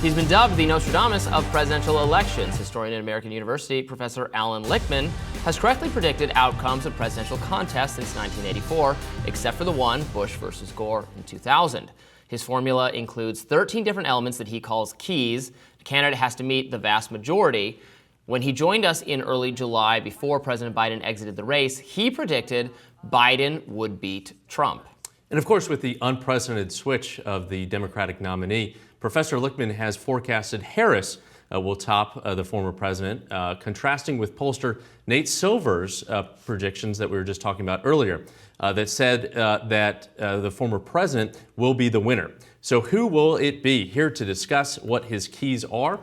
He's been dubbed the Nostradamus of presidential elections. Historian at American University, Professor Allan Lichtman, has correctly predicted outcomes of presidential contests since 1984, except for the one, Bush versus Gore, in 2000. His formula includes 13 different elements that he calls keys. The candidate has to meet the vast majority. When he joined us in early July, before President Biden exited the race, he predicted Biden would beat Trump. And of course, with the unprecedented switch of the Democratic nominee, Professor Lichtman has forecasted Harris will top the former president, contrasting with pollster Nate Silver's predictions that we were just talking about earlier, that said that the former president will be the winner. So who will it be? Here to discuss what his keys are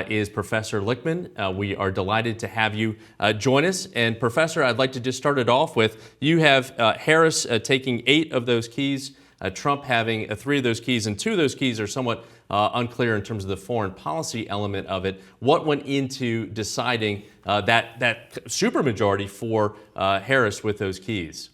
is Professor Lichtman. We are delighted to have you join us. And Professor, I'd like to just start it off with, you have Harris taking 8 of those keys, Trump having 3 of those keys, and 2 of those keys are somewhat unclear in terms of the foreign policy element of it. What went into deciding that supermajority for Harris with those keys?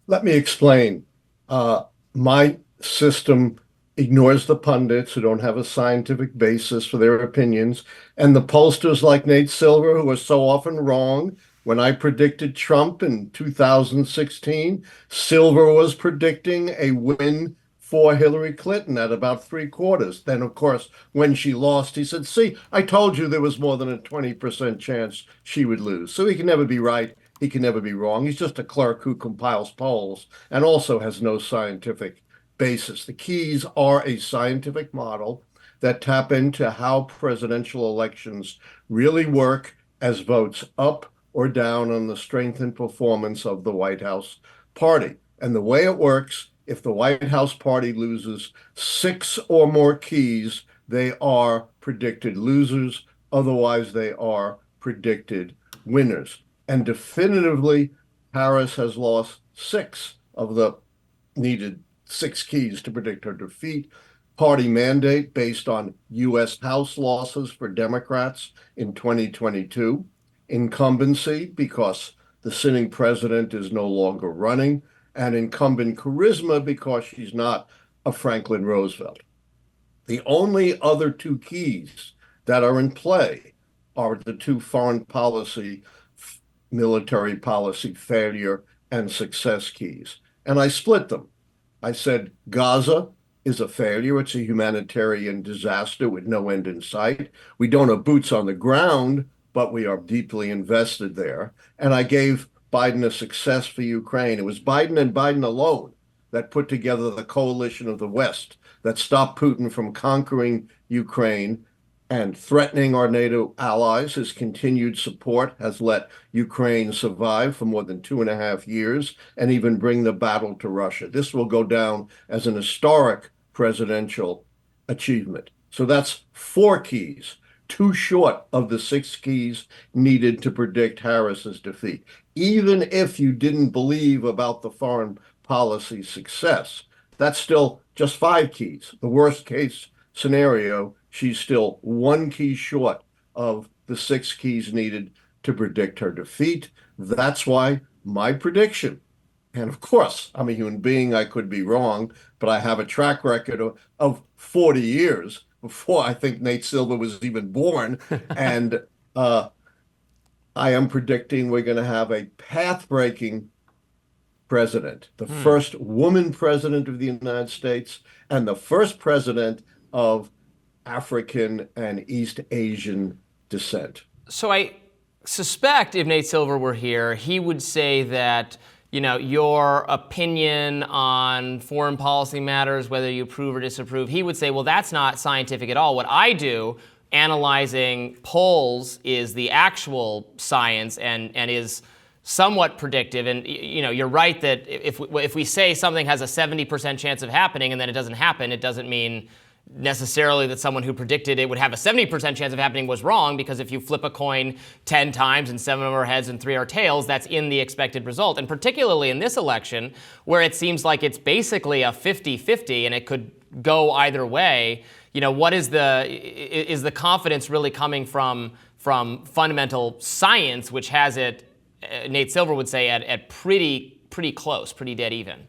Let me explain. My system ignores the pundits who don't have a scientific basis for their opinions, and the pollsters like Nate Silver, who are so often wrong. When I predicted Trump in 2016, Silver was predicting a win for Hillary Clinton at about 3/4. Then, of course, when she lost, he said, see, I told you there was more than a 20% chance she would lose. So he can never be right. He can never be wrong. He's just a clerk who compiles polls and also has no scientific basis. The keys are a scientific model that tap into how presidential elections really work as votes up or down on the strength and performance of the White House party. And the way it works, if the White House party loses 6 or more keys, they are predicted losers. Otherwise, they are predicted winners. And definitively, Harris has lost 6 of the needed 6 keys to predict her defeat. Party mandate based on U.S. House losses for Democrats in 2022. Incumbency because the sitting president is no longer running. And incumbent charisma because she's not a Franklin Roosevelt. The only other 2 keys that are in play are the 2 foreign policy, military policy failure and success keys. And I split them. I said Gaza is a failure. It's a humanitarian disaster with no end in sight. We don't have boots on the ground, but we are deeply invested there. And I gave Biden a success for Ukraine. It was Biden and Biden alone that put together the coalition of the West that stopped Putin from conquering Ukraine and threatening our NATO allies. His continued support has let Ukraine survive for more than 2.5 years and even bring the battle to Russia. This will go down as an historic presidential achievement. So that's 4 keys, 2 short of the 6 keys needed to predict Harris's defeat. Even if you didn't believe about the foreign policy success, that's still just 5 keys. The worst case scenario, she's still 1 key short of the 6 keys needed to predict her defeat. That's why my prediction, and of course, I'm a human being, I could be wrong, but I have a track record of 40 years before I think Nate Silver was even born. And I am predicting we're going to have a path-breaking president, the first woman president of the United States, and the first president of African and East Asian descent. So I suspect if Nate Silver were here, he would say that, you know, your opinion on foreign policy matters, whether you approve or disapprove, he would say, well, that's not scientific at all. What I do, analyzing polls, is the actual science and is somewhat predictive. And, you know, you're right that if we say something has a 70% chance of happening and then it doesn't happen, it doesn't mean necessarily that someone who predicted it would have a 70% chance of happening was wrong, because if you flip a coin 10 times and 7 of them are heads and 3 are tails, that's in the expected result. And particularly in this election, where it seems like it's basically a 50-50 and it could go either way, you know, what is the confidence really coming from fundamental science, which has it, Nate Silver would say, at pretty close, pretty dead even?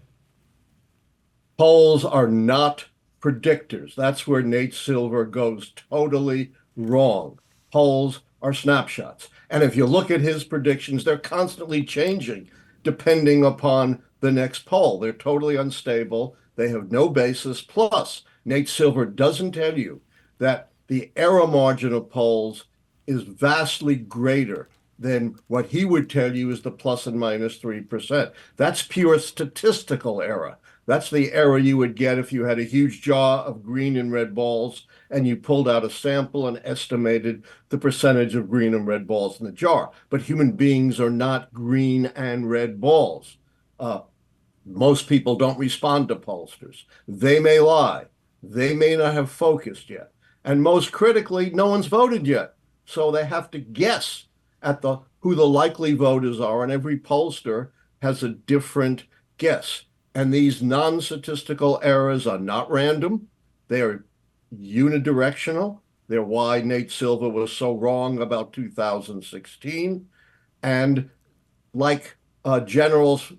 Polls are not predictors. That's where Nate Silver goes totally wrong. Polls are snapshots. And if you look at his predictions, they're constantly changing depending upon the next poll. They're totally unstable. They have no basis. Plus, Nate Silver doesn't tell you that the error margin of polls is vastly greater than what he would tell you is the plus and minus 3%. That's pure statistical error. That's the error you would get if you had a huge jar of green and red balls and you pulled out a sample and estimated the percentage of green and red balls in the jar. But human beings are not green and red balls. Most people don't respond to pollsters. They may lie. They may not have focused yet. And most critically, no one's voted yet. So they have to guess at who the likely voters are, and every pollster has a different guess. And these non-statistical errors are not random. They are unidirectional. They're why Nate Silver was so wrong about 2016. And like generals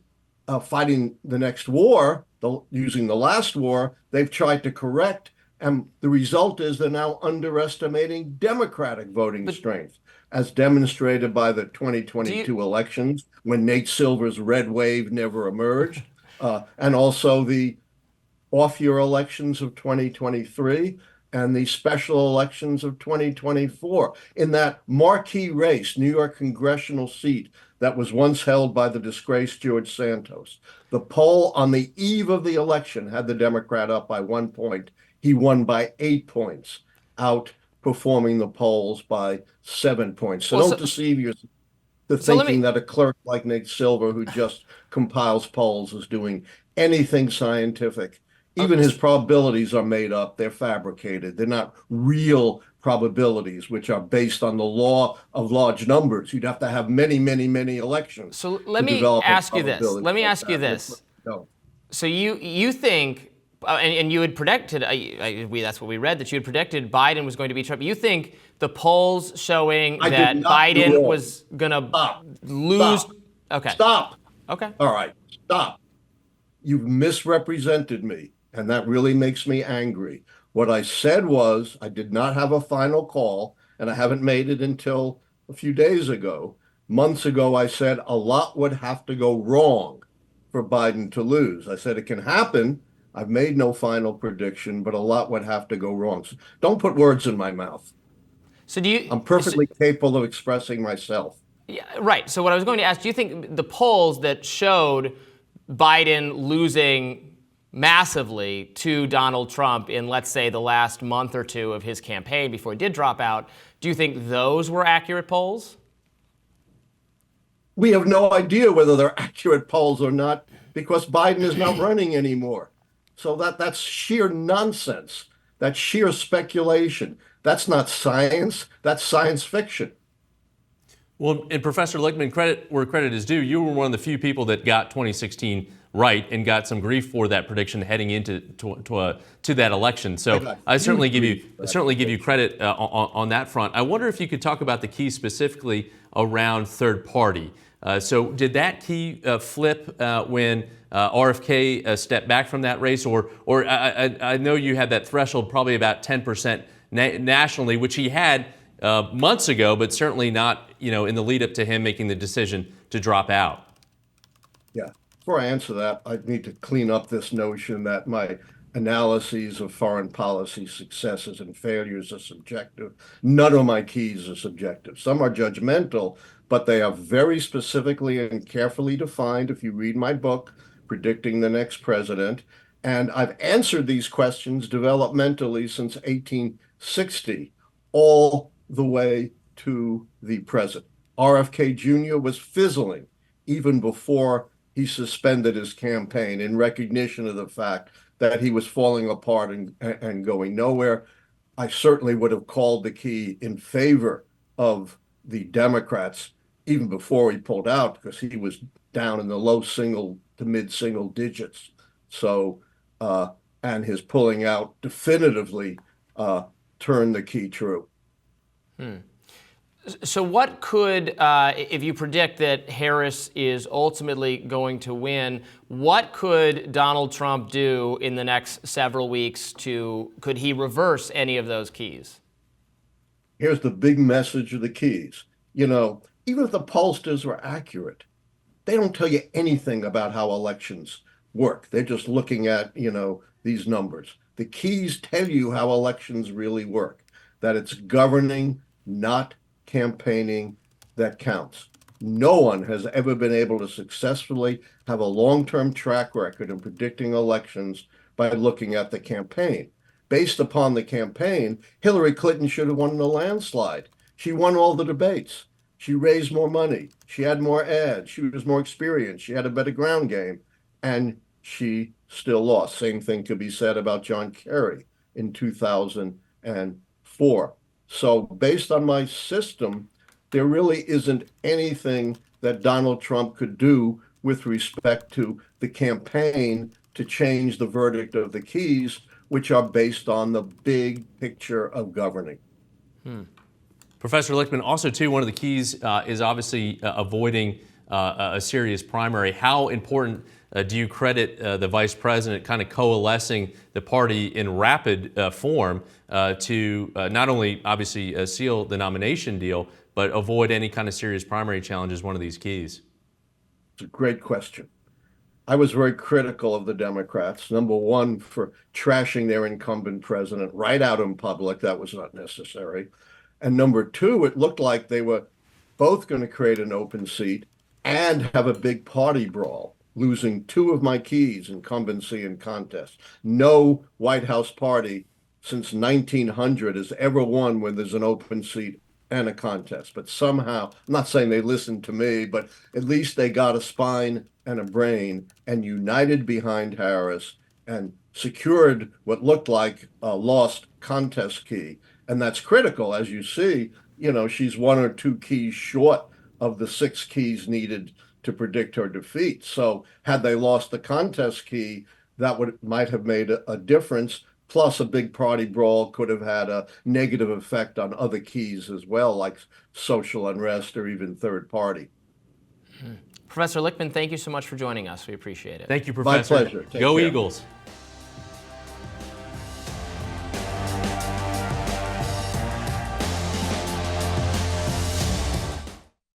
fighting the next war, using the last war, they've tried to correct. And the result is they're now underestimating Democratic voting strength, as demonstrated by the 2022 elections when Nate Silver's red wave never emerged. And also the off-year elections of 2023 and the special elections of 2024. In that marquee race, New York congressional seat that was once held by the disgraced George Santos, the poll on the eve of the election had the Democrat up by 1 point. He won by 8 points, outperforming the polls by 7 points. So don't deceive yourself to thinking that a clerk like Nate Silver, who just compiles polls, is doing anything scientific. Even his probabilities are made up. They're fabricated. They're not real probabilities, which are based on the law of large numbers. You'd have to have many, many, many elections. So let me ask you this. Let me ask you this. So you think, and you had predicted, that's what we read, that you had predicted Biden was going to beat Trump. You think the polls showing that Biden was going to lose? Stop. Okay. Stop. Okay. All right. Stop. You've misrepresented me, and that really makes me angry. What I said was I did not have a final call, and I haven't made it until a few days ago. Months ago, I said a lot would have to go wrong for Biden to lose. I said it can happen. I've made no final prediction, but a lot would have to go wrong. So don't put words in my mouth. So I'm perfectly capable of expressing myself. Yeah, right. So what I was going to ask, do you think the polls that showed Biden losing massively to Donald Trump in, let's say, the last month or two of his campaign before he did drop out, do you think those were accurate polls? We have no idea whether they're accurate polls or not because Biden is not running anymore. So that's sheer nonsense. That's sheer speculation. That's not science. That's science fiction. Well, and Professor Lichtman, credit where credit is due, you were one of the few people that got 2016 right and got some grief for that prediction heading into to that election. So I certainly give you credit on that front. I wonder if you could talk about the key specifically around third party. So did that key flip when RFK stepped back from that race, or I know you had that threshold probably about 10% nationally, which he had months ago, but certainly not, in the lead up to him making the decision to drop out. Yeah. Before I answer that, I need to clean up this notion that my analyses of foreign policy successes and failures are subjective. None of my keys are subjective. Some are judgmental, but they are very specifically and carefully defined. If you read my book, Predicting the Next President, and I've answered these questions developmentally since 1860, all the way to the present. RFK Jr. was fizzling even before he suspended his campaign in recognition of the fact that he was falling apart and going nowhere. I certainly would have called the key in favor of the Democrats even before he pulled out because he was down in the low single to mid single digits. So, and his pulling out definitively turned the key true. So what could, if you predict that Harris is ultimately going to win, what could Donald Trump do in the next several weeks could he reverse any of those keys? Here's the big message of the keys. Even if the pollsters were accurate, they don't tell you anything about how elections work. They're just looking at, these numbers. The keys tell you how elections really work, that it's governing, not campaigning, that counts. No one has ever been able to successfully have a long-term track record in predicting elections by looking at the campaign. Based upon the campaign, Hillary Clinton should have won in a landslide. She won all the debates. She raised more money. She had more ads. She was more experienced. She had a better ground game. And she still lost. Same thing could be said about John Kerry in 2004. So based on my system, there really isn't anything that Donald Trump could do with respect to the campaign to change the verdict of the keys, which are based on the big picture of governing. Professor Lichtman, also, too, one of the keys is obviously avoiding a serious primary. How important do you credit the vice president kind of coalescing the party in rapid form to not only obviously seal the nomination deal, but avoid any kind of serious primary challenge as one of these keys? It's a great question. I was very critical of the Democrats. Number one, for trashing their incumbent president right out in public. That was not necessary. And number two, it looked like they were both going to create an open seat and have a big party brawl, losing two of my keys, incumbency and contest. No White House party since 1900 has ever won when there's an open seat and a contest. But somehow, I'm not saying they listened to me, but at least they got a spine and a brain and united behind Harris and secured what looked like a lost contest key. And that's critical. As you see, she's one or two keys short of the 6 keys needed to predict her defeat. So had they lost the contest key, that might have made a difference. Plus, a big party brawl could have had a negative effect on other keys as well, like social unrest or even third party. Professor Lichtman, thank you so much for joining us. We appreciate it. Thank you, Professor. My pleasure. Take Go care. Eagles.